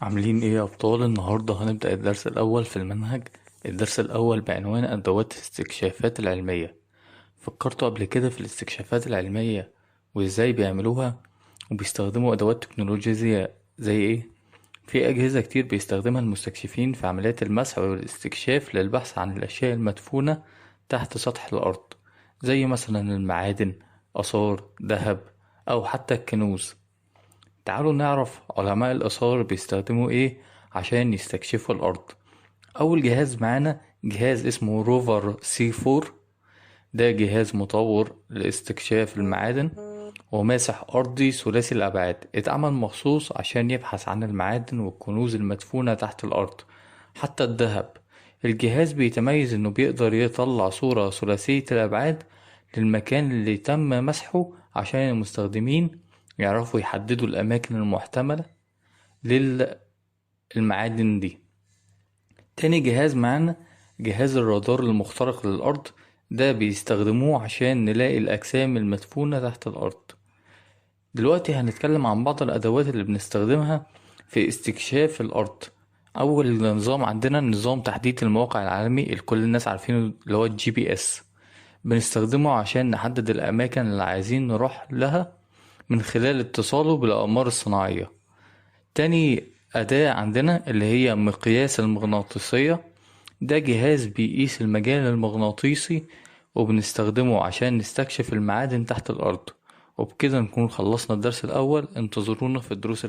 عاملين ايه يا ابطال؟ النهارده هنبدأ الدرس الاول في المنهج. الدرس الاول بعنوان ادوات الاستكشافات العلمية. فكرتوا قبل كده في الاستكشافات العلمية وازاي بيعملوها؟ وبيستخدموا ادوات تكنولوجيا زي ايه؟ في اجهزة كتير بيستخدمها المستكشفين في عمليات المسح والاستكشاف للبحث عن الاشياء المدفونة تحت سطح الارض، زي مثلا المعادن، آثار، ذهب، او حتى الكنوز. تعالوا نعرف علماء الآثار بيستخدموا ايه عشان يستكشفوا الأرض. أول جهاز معانا جهاز اسمه روفر سي 4. ده جهاز مطور لاستكشاف المعادن وماسح أرضي ثلاثي الأبعاد، اتعمل مخصوص عشان يبحث عن المعادن والكنوز المدفونة تحت الأرض، حتى الذهب. الجهاز بيتميز إنه بيقدر يطلع صورة ثلاثية الأبعاد للمكان اللي تم مسحه عشان المستخدمين يعرفوا يحددوا الأماكن المحتملة للمعادن دي. تاني جهاز معانا جهاز الرادار المخترق للأرض. ده بيستخدموه عشان نلاقي الأجسام المدفونة تحت الأرض. دلوقتي هنتكلم عن بعض الأدوات اللي بنستخدمها في استكشاف الأرض. أول نظام عندنا نظام تحديد الموقع العالمي اللي كل الناس عارفينه، اللي هو الجي بي اس. بنستخدمه عشان نحدد الأماكن اللي عايزين نروح لها من خلال اتصاله بالأقمار الصناعية. تاني أداة عندنا اللي هي مقياس المغناطيسية. ده جهاز بيقيس المجال المغناطيسي وبنستخدمه عشان نستكشف المعادن تحت الأرض. وبكده نكون خلصنا الدرس الأول. انتظرونا في الدروس